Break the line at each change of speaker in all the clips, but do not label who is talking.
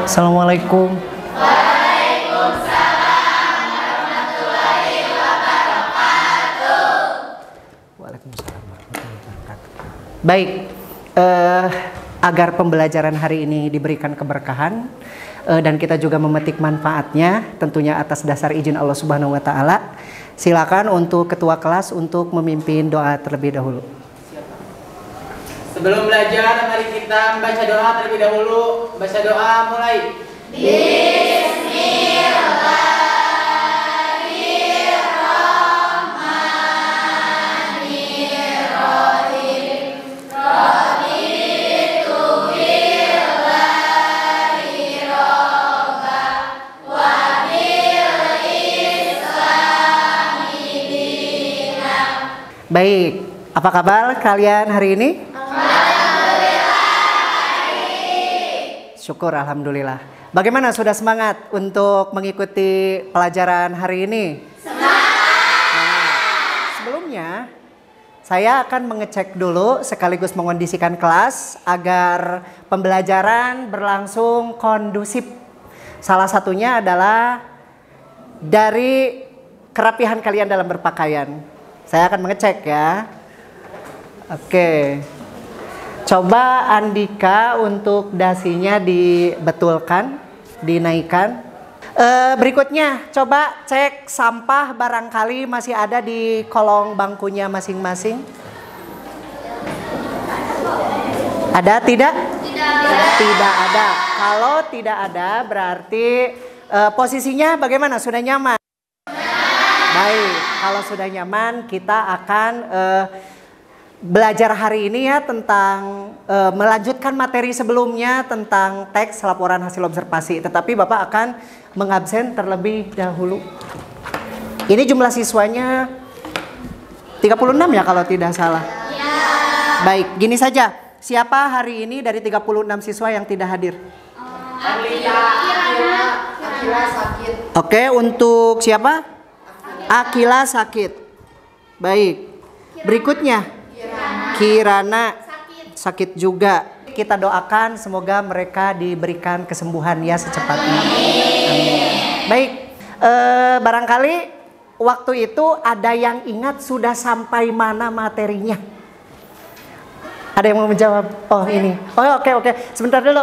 Assalamualaikum.
Waalaikumsalam warahmatullahi wabarakatuh.
Waalaikumsalam warahmatullahi wabarakatuh. Baik, agar pembelajaran hari ini diberikan keberkahan dan kita juga memetik manfaatnya, tentunya atas dasar izin Allah Subhanahu wa taala. Silakan untuk ketua kelas untuk memimpin doa terlebih dahulu.
Sebelum belajar, mari kita membaca doa terlebih dahulu. Baca doa mulai.
Baik, apa kabar kalian hari ini? Syukur alhamdulillah. Bagaimana, sudah semangat untuk mengikuti pelajaran hari ini? Semangat. Sebelumnya saya akan mengecek dulu sekaligus mengondisikan kelas agar pembelajaran berlangsung kondusif. Salah satunya adalah dari kerapihan kalian dalam berpakaian. Saya akan mengecek ya. Oke. Coba Andika untuk dasinya dibetulkan, dinaikkan. Berikutnya coba cek sampah barangkali masih ada di kolong bangkunya masing-masing. Ada tidak? Tidak ada. Kalau tidak ada berarti posisinya bagaimana? Sudah nyaman? Baik, kalau sudah nyaman kita akan belajar hari ini ya tentang melanjutkan materi sebelumnya tentang teks laporan hasil observasi. Tetapi Bapak akan mengabsen terlebih dahulu. Ini jumlah siswanya 36 ya kalau tidak salah. Ya. Baik, gini saja. Siapa hari ini dari 36 siswa yang tidak hadir?
Akila sakit.
Oke, untuk siapa? Akila sakit. Baik. Berikutnya Kirana sakit juga. Kita doakan semoga mereka diberikan kesembuhan ya secepatnya. Amin. Baik, barangkali waktu itu ada yang ingat sudah sampai mana materinya? Ada yang mau menjawab? Oh ini. Oh oke. Sebentar dulu.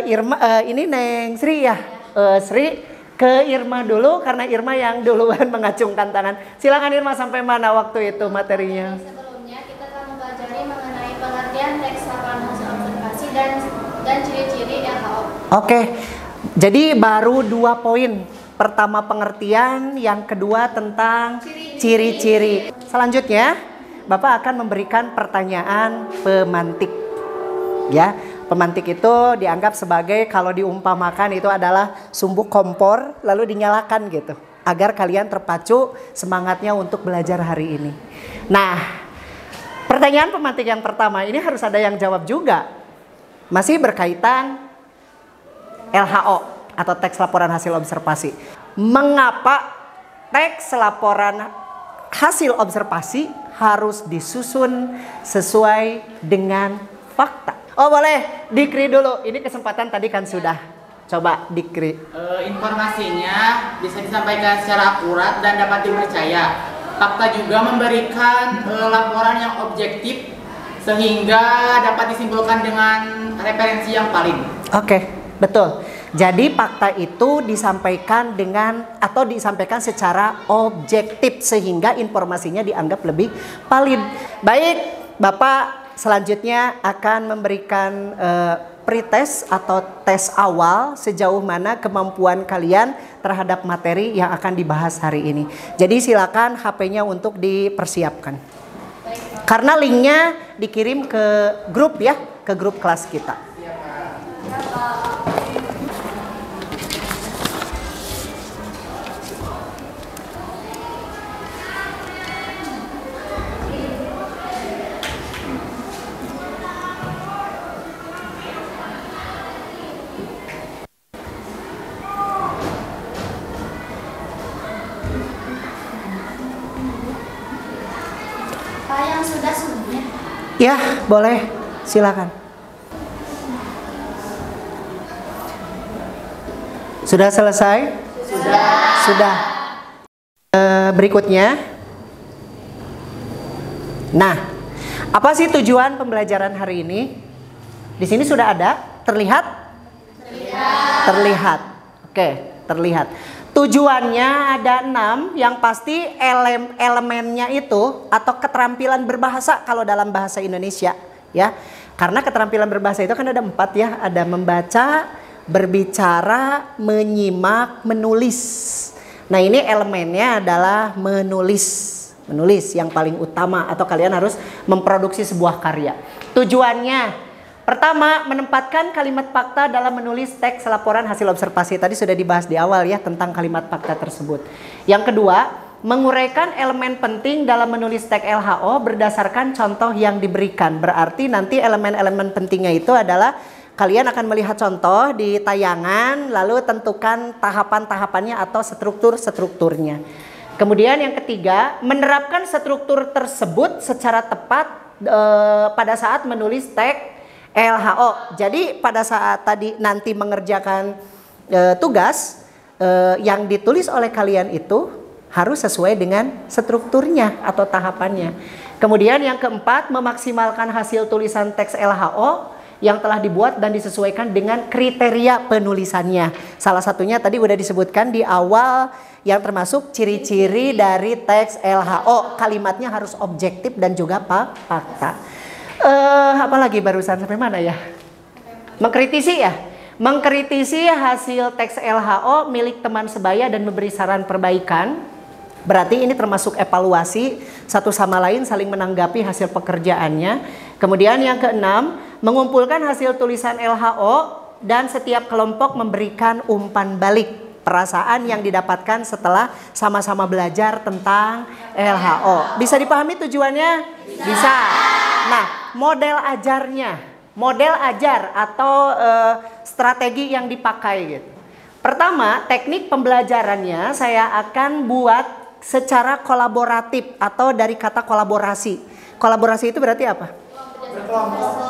Irma, ini Neng Sri ya. Sri ke Irma dulu karena Irma yang duluan mengacungkan tangan. Silakan Irma, sampai mana waktu itu materinya?
Teks laporan hasil observasi dan ciri-ciri LHO.
Oke, jadi baru 2 poin. Pertama pengertian, yang kedua tentang ciri-ciri. Selanjutnya, Bapak akan memberikan pertanyaan pemantik. Ya, pemantik itu dianggap sebagai kalau diumpamakan itu adalah sumbu kompor lalu dinyalakan gitu, agar kalian terpacu semangatnya untuk belajar hari ini. Nah, pertanyaan pemantik yang pertama ini harus ada yang jawab juga. Masih berkaitan LHO atau teks laporan hasil observasi. Mengapa teks laporan hasil observasi harus disusun sesuai dengan fakta? Oh boleh, Dikri dulu. Ini kesempatan tadi kan sudah. Coba Dikri.
Informasinya bisa disampaikan secara akurat dan dapat dipercaya. Fakta juga memberikan laporan yang objektif sehingga dapat disimpulkan dengan referensi yang valid. Oke,
betul. Jadi fakta itu disampaikan dengan atau disampaikan secara objektif sehingga informasinya dianggap lebih valid. Baik, Bapak selanjutnya akan memberikan pretest atau tes awal sejauh mana kemampuan kalian terhadap materi yang akan dibahas hari ini. Jadi silakan HP-nya untuk dipersiapkan. Karena linknya dikirim ke grup ya, ke grup kelas kita.
Yang sudah sebelumnya?
Ya, boleh. Silakan. Sudah selesai? Sudah. Berikutnya. Nah, apa sih tujuan pembelajaran hari ini? Di sini sudah ada? Terlihat? Terlihat. Oke, terlihat. Tujuannya ada 6, yang pasti elemennya itu atau keterampilan berbahasa kalau dalam bahasa Indonesia, ya. Karena keterampilan berbahasa itu kan ada 4 ya, ada membaca, berbicara, menyimak, menulis. Nah, ini elemennya adalah menulis. Menulis yang paling utama, atau kalian harus memproduksi sebuah karya. Tujuannya pertama, menempatkan kalimat fakta dalam menulis teks laporan hasil observasi. Tadi sudah dibahas di awal ya tentang kalimat fakta tersebut. Yang kedua, menguraikan elemen penting dalam menulis teks LHO berdasarkan contoh yang diberikan. Berarti nanti elemen-elemen pentingnya itu adalah kalian akan melihat contoh di tayangan, lalu tentukan tahapan-tahapannya atau struktur-strukturnya. Kemudian yang ketiga, menerapkan struktur tersebut secara tepat pada saat menulis teks LHO. Jadi pada saat tadi nanti mengerjakan tugas yang ditulis oleh kalian itu harus sesuai dengan strukturnya atau tahapannya. Kemudian yang keempat, memaksimalkan hasil tulisan teks LHO yang telah dibuat dan disesuaikan dengan kriteria penulisannya. Salah satunya tadi udah disebutkan di awal, yang termasuk ciri-ciri dari teks LHO. Kalimatnya harus objektif dan juga fakta. Apalagi barusan sampai mana ya? Mengkritisi ya? Mengkritisi hasil teks LHO milik teman sebaya dan memberi saran perbaikan. Berarti ini termasuk evaluasi, satu sama lain saling menanggapi hasil pekerjaannya. Kemudian yang keenam, mengumpulkan hasil tulisan LHO dan setiap kelompok memberikan umpan balik perasaan yang didapatkan setelah sama-sama belajar tentang LHO. Bisa dipahami tujuannya? Bisa. Nah, model ajarnya, model ajar atau strategi yang dipakai gitu. Pertama, teknik pembelajarannya saya akan buat secara kolaboratif atau dari kata kolaborasi. Kolaborasi itu berarti apa?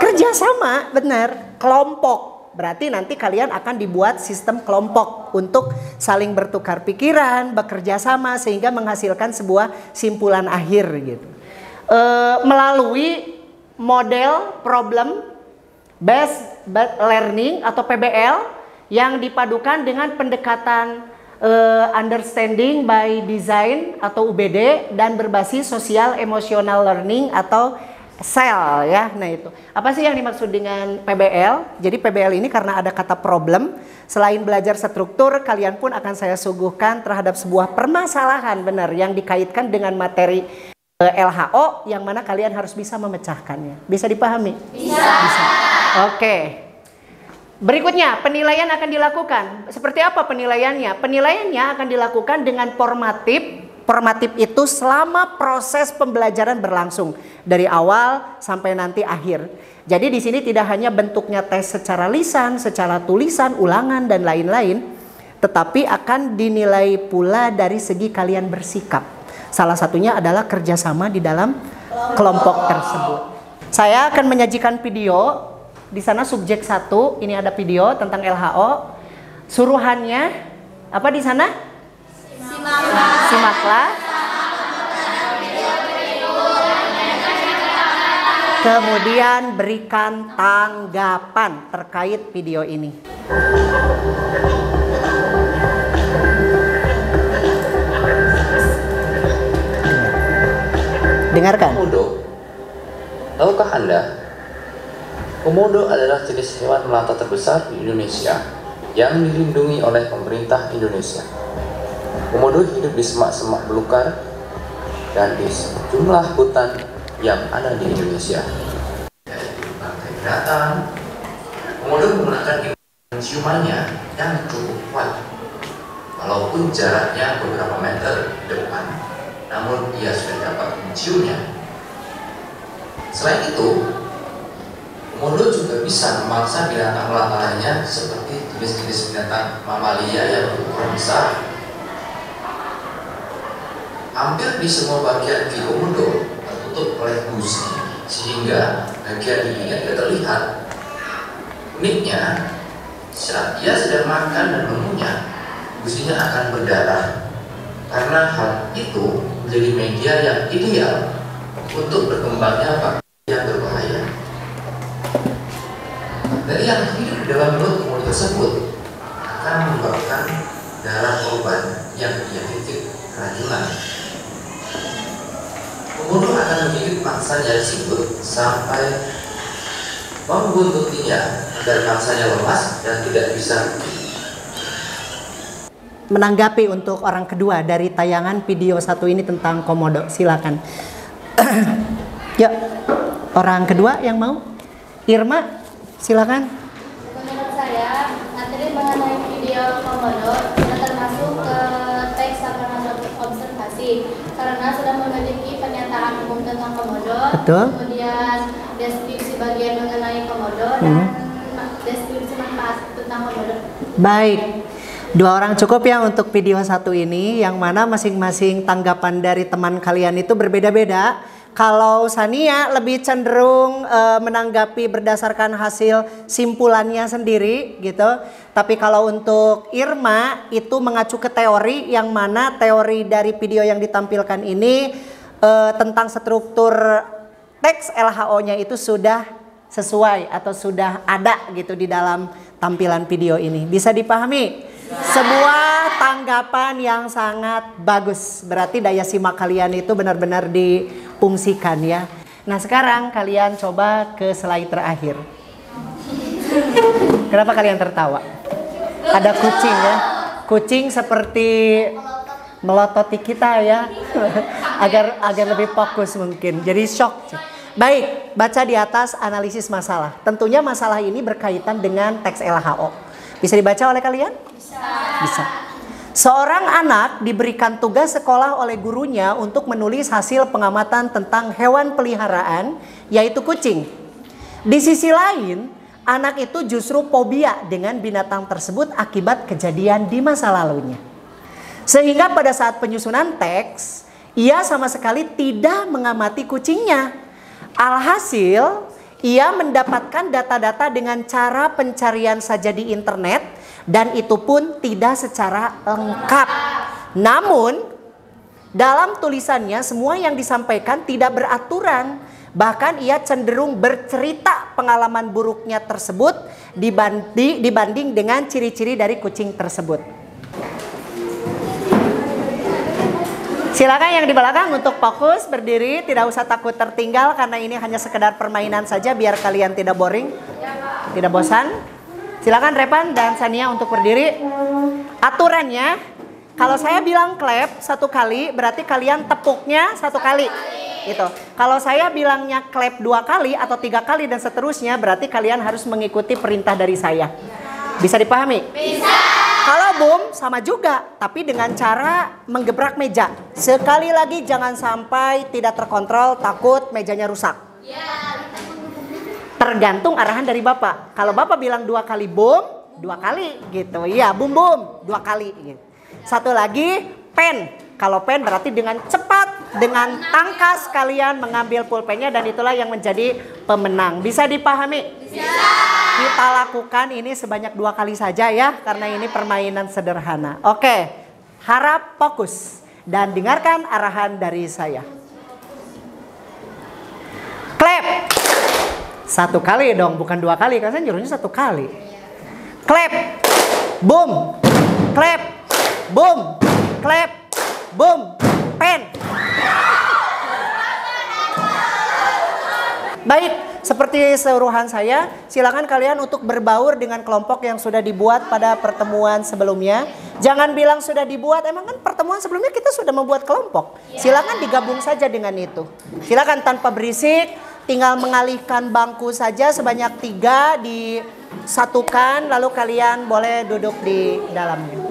Kerjasama, benar. Kelompok. Berarti nanti kalian akan dibuat sistem kelompok untuk saling bertukar pikiran, bekerja sama sehingga menghasilkan sebuah simpulan akhir gitu. Melalui model problem based learning atau PBL yang dipadukan dengan pendekatan understanding by design atau UBD dan berbasis social emotional learning atau SEL ya. Nah itu. Apa sih yang dimaksud dengan PBL? Jadi PBL ini karena ada kata problem, selain belajar struktur, kalian pun akan saya suguhkan terhadap sebuah permasalahan benar yang dikaitkan dengan materi LHO yang mana kalian harus bisa memecahkannya. Bisa dipahami? Bisa. Oke. Berikutnya, penilaian akan dilakukan. Seperti apa penilaiannya? Penilaiannya akan dilakukan dengan formatif. Formatif itu selama proses pembelajaran berlangsung dari awal sampai nanti akhir. Jadi di sini tidak hanya bentuknya tes secara lisan, secara tulisan, ulangan dan lain-lain, tetapi akan dinilai pula dari segi kalian bersikap. Salah satunya adalah kerjasama di dalam kelompok tersebut. Saya akan menyajikan video. Di sana subjek 1, ini ada video tentang LHO. Suruhannya apa di sana? Simaklah. Kemudian berikan tanggapan terkait video ini. Dengarkan.
Komodo. Tahukah Anda? Komodo adalah jenis hewan melata terbesar di Indonesia yang dilindungi oleh pemerintah Indonesia. Komodo hidup di semak-semak belukar dan di sejumlah hutan yang ada di Indonesia. Dari berbagai binatang, Komodo menggunakan indera ciumannya yang cukup kuat. Walaupun jaraknya beberapa meter di depan, namun ia sudah dapat menciumnya. Selain itu, Komodo juga bisa memaksa binatang melata lainnya seperti jenis-jenis binatang mamalia yang berukuran besar. Hampir di semua bagian gigi Komodo tertutup oleh gusi sehingga bagian giginya tidak terlihat. Uniknya, Saat ia sedang makan dan mengunyah, gusinya akan berdarah. Karena hal itu menjadi media yang ideal untuk berkembangnya bakteri yang berbahaya. Bakteri yang hidup di dalam mulut komodo tersebut akan menyebabkan darah korban yang diabetes keracunan. Komodo akan menggigit pangsanya tersebut sampai membuntutinya agar pangsanya lemas dan tidak bisa
menanggapi untuk orang kedua dari tayangan video satu ini tentang komodo. Silakan. Yuk, orang kedua yang mau. Irma, silakan.
Menurut saya, materi mengenai video komodo sudah termasuk ke teks sarana observasi karena sudah memiliki pernyataan umum tentang komodo,
Betul.
kemudian deskripsi bagian mengenai komodo dan deskripsi manfaat tentang komodo.
Baik. Dua orang cukup ya untuk video satu ini, yang mana masing-masing tanggapan dari teman kalian itu berbeda-beda. Kalau Sania lebih cenderung menanggapi berdasarkan hasil simpulannya sendiri gitu. Tapi kalau untuk Irma itu mengacu ke teori, yang mana teori dari video yang ditampilkan ini tentang struktur teks LHO-nya itu sudah sesuai atau sudah ada gitu di dalam tampilan video ini. Bisa dipahami? Sebuah tanggapan yang sangat bagus. Berarti daya simak kalian itu benar-benar difungsikan ya. Nah sekarang kalian coba ke slide terakhir. Kenapa kalian tertawa? Ada kucing ya. Kucing seperti melototi kita ya. agar lebih fokus mungkin. Jadi shock. Baik, baca di atas analisis masalah. Tentunya masalah ini berkaitan dengan teks LHO. Bisa dibaca oleh kalian? Bisa. Seorang anak diberikan tugas sekolah oleh gurunya untuk menulis hasil pengamatan tentang hewan peliharaan, yaitu kucing. Di sisi lain, anak itu justru fobia dengan binatang tersebut akibat kejadian di masa lalunya. Sehingga pada saat penyusunan teks, ia sama sekali tidak mengamati kucingnya. Alhasil, ia mendapatkan data-data dengan cara pencarian saja di internet, dan itu pun tidak secara lengkap. Namun, dalam tulisannya semua yang disampaikan tidak beraturan. Bahkan ia cenderung bercerita pengalaman buruknya tersebut dibanding dengan ciri-ciri dari kucing tersebut. Silakan yang di belakang untuk fokus, berdiri, tidak usah takut tertinggal karena ini hanya sekedar permainan saja biar kalian tidak boring, tidak bosan. Silakan Repan dan Sania untuk berdiri. Aturannya, kalau saya bilang clap satu kali, berarti kalian tepuknya satu kali. Gitu. Kalau saya bilangnya clap 2 kali atau 3 kali dan seterusnya, berarti kalian harus mengikuti perintah dari saya. Bisa dipahami? Bisa. Kalau boom sama juga, tapi dengan cara menggebrak meja. Sekali lagi jangan sampai tidak terkontrol, takut mejanya rusak. Tergantung arahan dari Bapak. Kalau Bapak bilang 2 kali boom, 2 kali gitu. Iya, boom boom 2 kali gitu. Satu lagi pen. Kalau pen berarti dengan cepat, dengan tangkas kalian mengambil pulpennya dan itulah yang menjadi pemenang. Bisa dipahami? Bisa. Kita lakukan ini sebanyak 2 kali saja ya, karena ini permainan sederhana. Oke, harap fokus dan dengarkan arahan dari saya. Clap. 1 kali dong, bukan 2 kali, karena saya nyuruhnya 1 kali. Clap. Boom. Clap. Boom. Clap. Boom. Pen. Baik, seperti seruhan saya, silakan kalian untuk berbaur dengan kelompok yang sudah dibuat pada pertemuan sebelumnya. Jangan bilang sudah dibuat, emang kan pertemuan sebelumnya kita sudah membuat kelompok. Silakan digabung saja dengan itu. Silakan tanpa berisik, tinggal mengalihkan bangku saja sebanyak 3 disatukan, lalu kalian boleh duduk di dalamnya.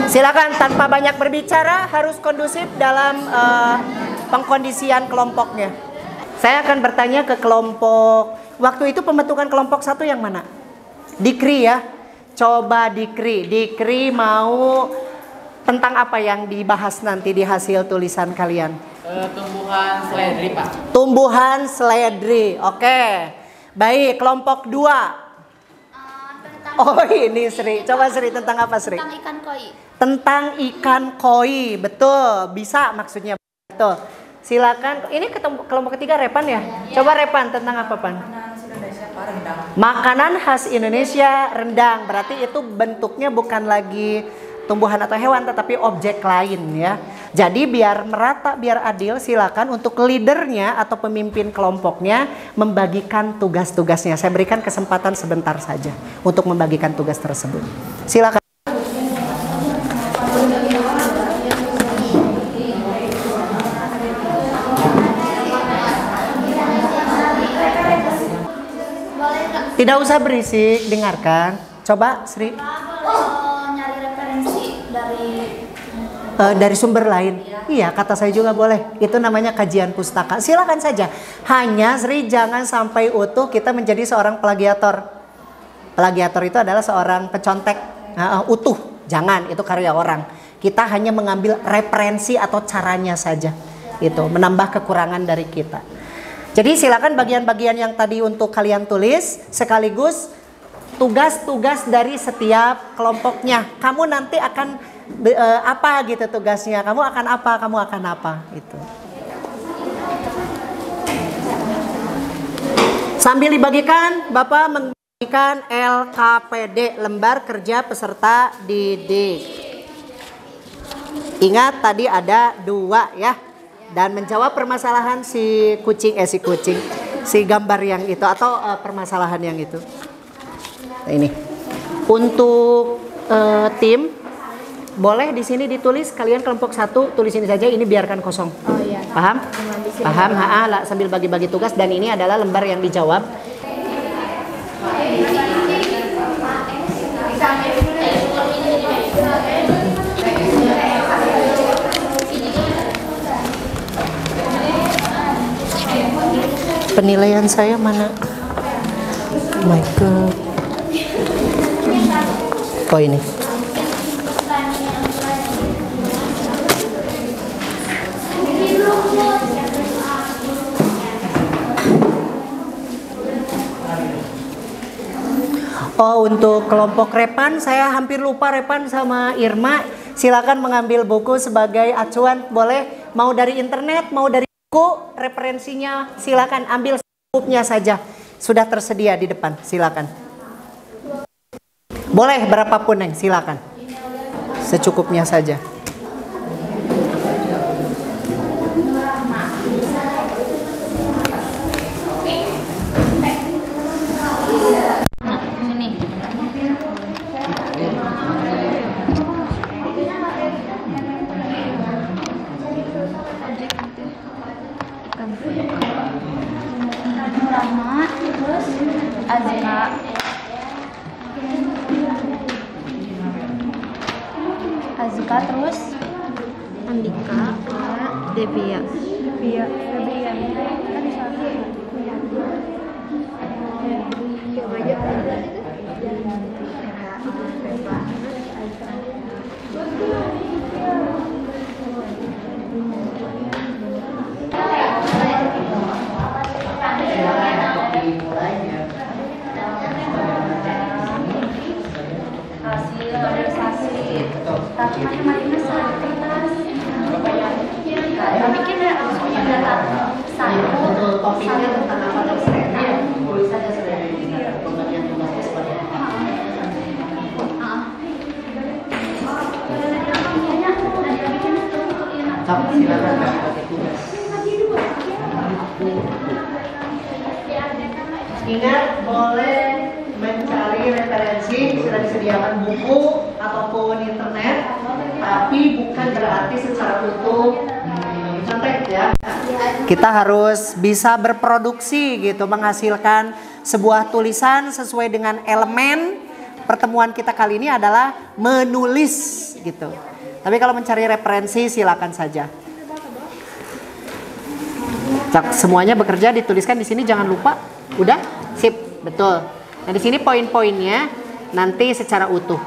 Silakan tanpa banyak berbicara, harus kondusif dalam pengkondisian kelompoknya. Saya akan bertanya ke kelompok. Waktu itu pembentukan kelompok 1 yang mana? Dikri ya. Coba Dikri. Dikri mau tentang apa yang dibahas nanti di hasil tulisan kalian?
Tumbuhan seledri, Pak.
Tumbuhan seledri. Oke. Baik, kelompok 2. Oh, ini Sri. Coba Sri, tentang apa Sri?
Tentang ikan koi.
Tentang ikan koi. Betul, bisa maksudnya. Betul. Silakan. Ini kelompok ketiga Repan ya? Coba Repan, tentang apa Pan? Makanan khas Indonesia rendang. Berarti itu bentuknya bukan lagi tumbuhan atau hewan, tetapi objek lain ya. Jadi biar merata, biar adil, silakan untuk leadernya atau pemimpin kelompoknya membagikan tugas-tugasnya. Saya berikan kesempatan sebentar saja untuk membagikan tugas tersebut. Silakan. Tidak usah berisik, dengarkan. Coba Sri.
Nyari referensi
Dari sumber lain. Iya, kata saya juga boleh. Itu namanya kajian pustaka. Silakan saja. Hanya Sri jangan sampai utuh kita menjadi seorang plagiator. Plagiator itu adalah seorang pencontek utuh. Jangan, itu karya orang. Kita hanya mengambil referensi atau caranya saja. Itu menambah kekurangan dari kita. Jadi silakan bagian-bagian yang tadi untuk kalian tulis sekaligus tugas-tugas dari setiap kelompoknya. Kamu nanti akan apa gitu tugasnya. Kamu akan apa gitu. Sambil dibagikan, Bapak membagikan LKPD, lembar kerja peserta didik. Ingat tadi ada 2 ya. Dan menjawab permasalahan si gambar yang itu atau permasalahan yang itu. Nah, ini untuk tim boleh di sini ditulis kalian kelompok 1 tulis ini saja, ini biarkan kosong.
Oh iya.
Paham? Paham? Sambil bagi-bagi tugas dan ini adalah lembar yang dijawab. Penilaian saya mana? Oh my God. Oh ini. Oh, untuk kelompok Repan saya hampir lupa. Repan sama Irma silakan mengambil buku sebagai acuan. Boleh mau dari internet, mau dari buku, referensinya silakan ambil secukupnya saja. Sudah tersedia di depan, silakan. Boleh berapapun Neng, silakan. Secukupnya saja.
Azka terus Andika, Devia.
Topiknya tentang apa dan Serena, tulis saja Serena ini pembagian tugasnya seperti apa. Silakan pakai tugas. Ingat boleh mencari referensi, sudah disediakan buku ataupun internet, tapi bukan berarti secara utuh contek ya. Kita harus bisa berproduksi gitu, menghasilkan sebuah tulisan sesuai dengan elemen. Pertemuan kita kali ini adalah menulis gitu. Tapi kalau mencari referensi silakan saja. Semuanya bekerja dituliskan di sini, jangan lupa. Udah? Sip, betul. Nah, di sini poin-poinnya nanti secara utuh.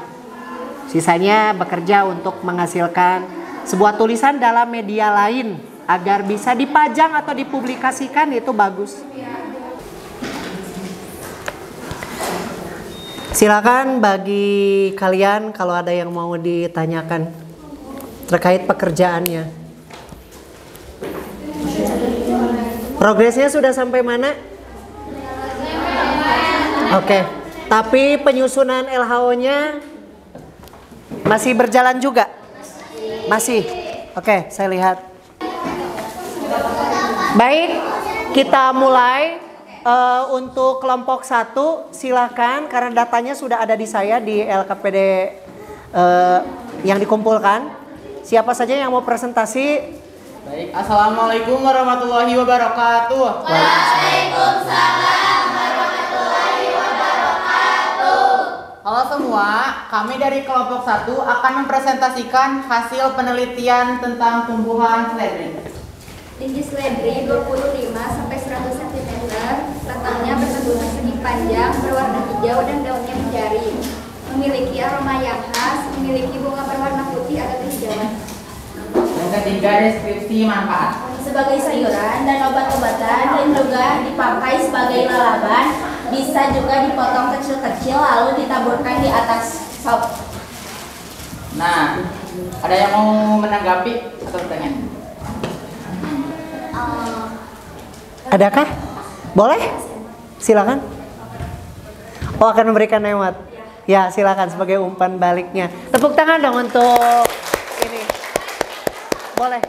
Sisanya bekerja untuk menghasilkan sebuah tulisan dalam media lain agar bisa dipajang atau dipublikasikan, itu bagus. Silakan bagi kalian kalau ada yang mau ditanyakan terkait pekerjaannya. Progresnya sudah sampai mana? Oke. Tapi penyusunan LHO-nya masih berjalan juga? Masih. Oke, saya lihat. Baik, kita mulai. Untuk kelompok 1 silakan, karena datanya sudah ada di saya di LKPD yang dikumpulkan. Siapa saja yang mau presentasi?
Baik, assalamualaikum warahmatullahi wabarakatuh.
Waalaikumsalam warahmatullahi wabarakatuh.
Halo semua, kami dari kelompok 1 akan mempresentasikan hasil penelitian tentang tumbuhan seledri.
Tinggi seledri 25 sampai 100 cm, batangnya berbentuk persegi panjang, berwarna hijau dan daunnya menjari. Memiliki aroma yang khas, memiliki bunga berwarna putih atau kehijauan.
Yang ketiga, deskripsi manfaat.
Sebagai sayuran dan obat-obatan dan juga dipakai sebagai lalaban, bisa juga dipotong kecil-kecil lalu ditaburkan di atas sop.
Nah, ada yang mau menanggapi atau bertanya?
Adakah? Boleh? Silakan. Oh, akan memberikan lewat. Ya, silakan sebagai umpan baliknya. Tepuk tangan dong untuk ini. Boleh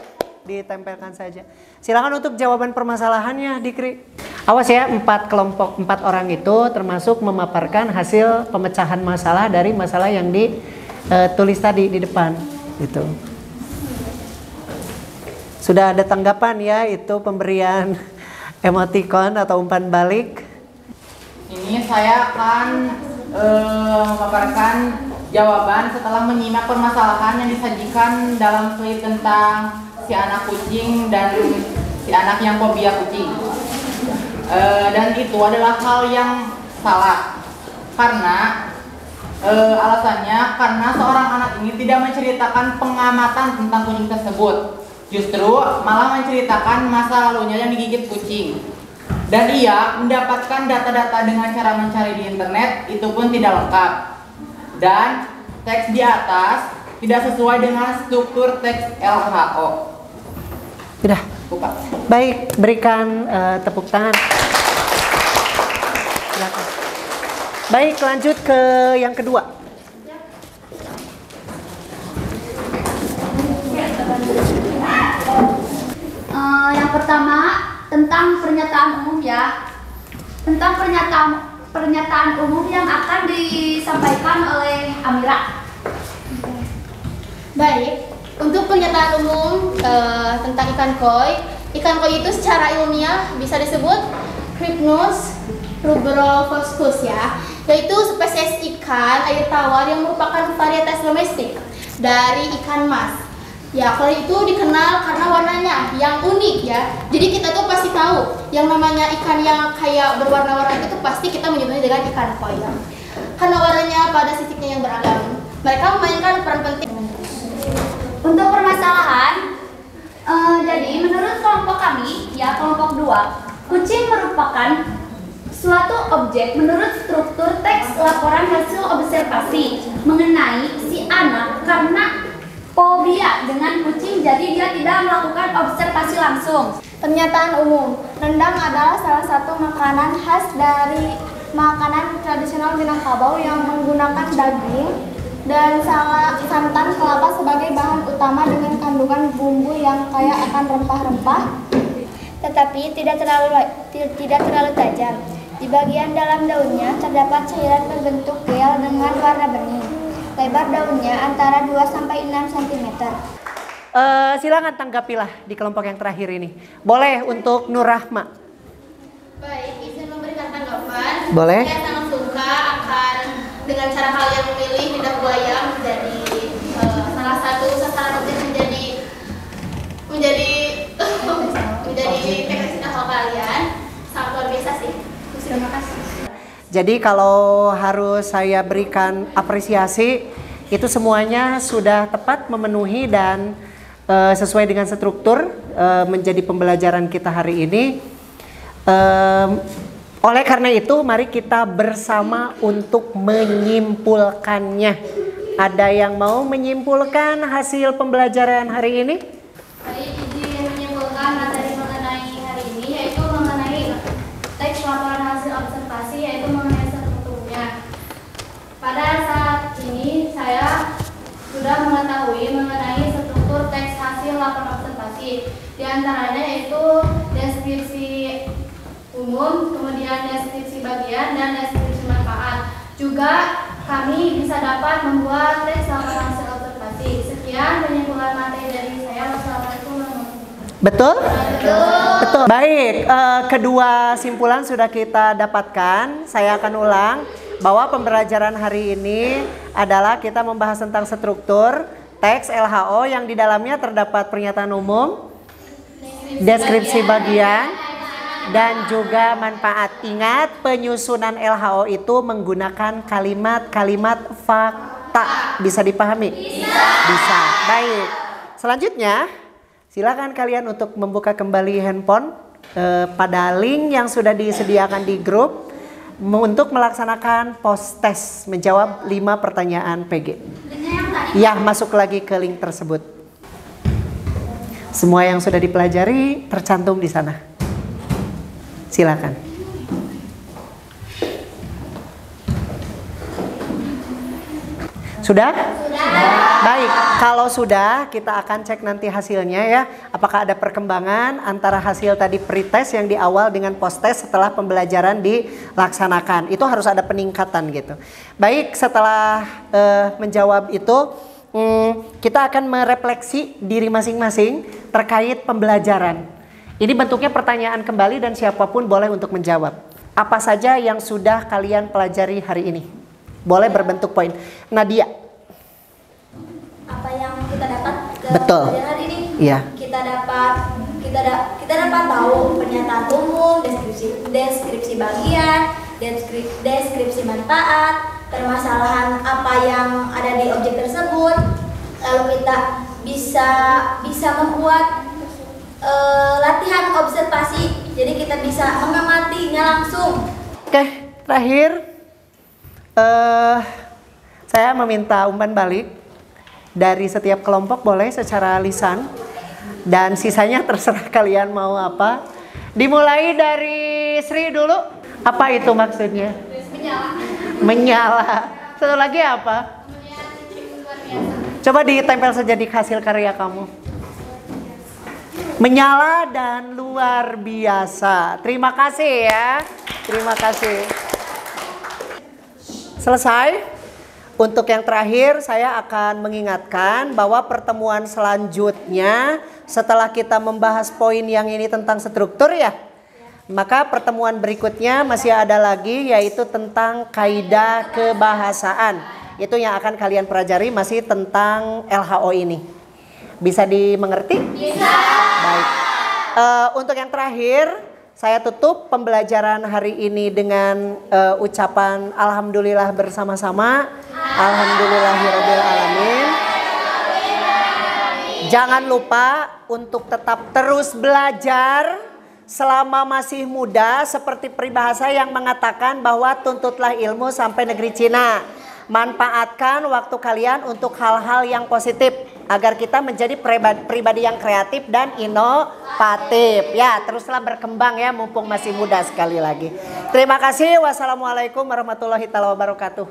ditempelkan saja. Silakan untuk jawaban permasalahannya, Dikri. Awas ya, 4 kelompok, 4 orang itu termasuk memaparkan hasil pemecahan masalah dari masalah yang ditulis tadi di depan. Gitu. Sudah ada tanggapan ya, itu pemberian emoticon atau umpan balik.
Ini saya akan memaparkan jawaban setelah menyimak permasalahan yang disajikan dalam slide tentang si anak kucing dan si anak yang fobia kucing. Dan itu adalah hal yang salah karena alasannya karena seorang anak ini tidak menceritakan pengamatan tentang kucing tersebut. Justru malah menceritakan masa lalunya yang digigit kucing. Dan ia mendapatkan data-data dengan cara mencari di internet, itu pun tidak lengkap. Dan teks di atas tidak sesuai dengan struktur teks LHO.
Sudah.
Buka.
Baik, berikan tepuk tangan. Silakan. Baik, lanjut ke yang kedua.
Yang pertama tentang pernyataan umum ya. Tentang pernyataan umum yang akan disampaikan oleh Amira.
Baik, untuk pernyataan umum tentang ikan koi. Ikan koi itu secara ilmiah bisa disebut Crypnus rubrophospus ya, yaitu spesies ikan air tawar yang merupakan varietas domestik dari ikan mas. Ya, kalau itu dikenal karena warnanya yang unik ya. Jadi kita tuh pasti tahu yang namanya ikan yang kayak berwarna-warna itu pasti kita menyebutnya dengan ikan koi ya. Karena warnanya pada sisiknya yang beragam. Mereka memainkan peran penting.
Untuk permasalahan, jadi menurut kelompok kami, ya kelompok 2, kucing merupakan suatu objek menurut struktur teks laporan hasil observasi mengenai si anak karena fobia dengan kucing, jadi dia tidak melakukan observasi langsung.
Pernyataan umum, rendang adalah salah satu makanan khas dari makanan tradisional Minangkabau yang menggunakan daging dan santan kelapa sebagai bahan utama dengan kandungan bumbu yang kaya akan rempah-rempah, tetapi tidak terlalu tajam. Di bagian dalam daunnya terdapat cairan berbentuk gel dengan warna bening. Lebar daunnya antara 2-6 cm.
Silakan tanggapilah di kelompok yang terakhir ini. Boleh untuk Nur Rahma.
Baik, izin memberikan tanggapan.
Boleh.
Saya sangat suka akan dengan cara kalian memilih lidah buaya menjadi salah satu sasaran untuk menjadi teknis hal kalian. Sangat luar biasa sih. Terima kasih.
Jadi kalau harus saya berikan apresiasi, itu semuanya sudah tepat memenuhi dan sesuai dengan struktur menjadi pembelajaran kita hari ini. Oleh karena itu, mari kita bersama untuk menyimpulkannya. Ada yang mau menyimpulkan hasil pembelajaran hari ini?
Baik, izin menyimpulkan materi mengenai hari ini, yaitu mengenai teks laporan hasil observasi, yaitu mengenai strukturnya. Pada saat ini saya sudah mengetahui mengenai struktur teks hasil laporan observasi. Di antaranya yaitu deskripsi umum, kemudian deskripsi bagian, dan deskripsi manfaat. Juga kami bisa dapat membuat teks laporan hasil observasi. Sekian penyimpulan materi dari saya. Wassalamualaikum warahmatullahi wabarakatuh.
Betul? Betul. Baik, kedua simpulan sudah kita dapatkan. Saya akan ulang bahwa pembelajaran hari ini adalah kita membahas tentang struktur teks LHO yang di dalamnya terdapat pernyataan umum, deskripsi bagian, dan juga manfaat. Ingat, penyusunan LHO itu menggunakan kalimat-kalimat fakta. Bisa dipahami? Bisa. Baik. Selanjutnya, silakan kalian untuk membuka kembali handphone pada link yang sudah disediakan di grup untuk melaksanakan post test menjawab 5 pertanyaan PG. Ya, masuk lagi ke link tersebut. Semua yang sudah dipelajari tercantum di sana. Silakan. Sudah? Baik, kalau sudah kita akan cek nanti hasilnya ya. Apakah ada perkembangan antara hasil tadi pretest yang di awal dengan post test setelah pembelajaran dilaksanakan. Itu harus ada peningkatan gitu. Baik, setelah menjawab itu kita akan merefleksi diri masing-masing terkait pembelajaran. Ini bentuknya pertanyaan kembali dan siapapun boleh untuk menjawab. Apa saja yang sudah kalian pelajari hari ini? Boleh berbentuk poin. Nadia.
Apa yang kita dapat
Betul.
hari ini?
Iya.
Kita dapat tahu pernyataan umum, deskripsi bagian, deskripsi manfaat, permasalahan apa yang ada di objek tersebut. Lalu kita bisa membuat latihan observasi, jadi kita bisa mengamatinya langsung.
Oke, terakhir saya meminta umpan balik dari setiap kelompok, boleh secara lisan, dan sisanya terserah kalian mau apa. Dimulai dari Sri dulu. Apa itu maksudnya? Menyala. Satu lagi apa? Coba ditempel saja di hasil karya kamu. Menyala dan luar biasa. Terima kasih ya. Terima kasih. Selesai. Untuk yang terakhir saya akan mengingatkan bahwa pertemuan selanjutnya setelah kita membahas poin yang ini tentang struktur ya. Maka pertemuan berikutnya masih ada lagi, yaitu tentang kaidah kebahasaan. Itu yang akan kalian pelajari, masih tentang LHO ini. Bisa dimengerti? Bisa. Baik. Untuk yang terakhir, saya tutup pembelajaran hari ini dengan ucapan alhamdulillah bersama-sama. Alhamdulillahirabbil alamin. Jangan lupa untuk tetap terus belajar selama masih muda, seperti peribahasa yang mengatakan bahwa tuntutlah ilmu sampai negeri Cina. Manfaatkan waktu kalian untuk hal-hal yang positif agar kita menjadi pribadi yang kreatif dan inovatif. Ya, teruslah berkembang ya, mumpung masih muda sekali lagi. Terima kasih. Wassalamualaikum warahmatullahi wabarakatuh.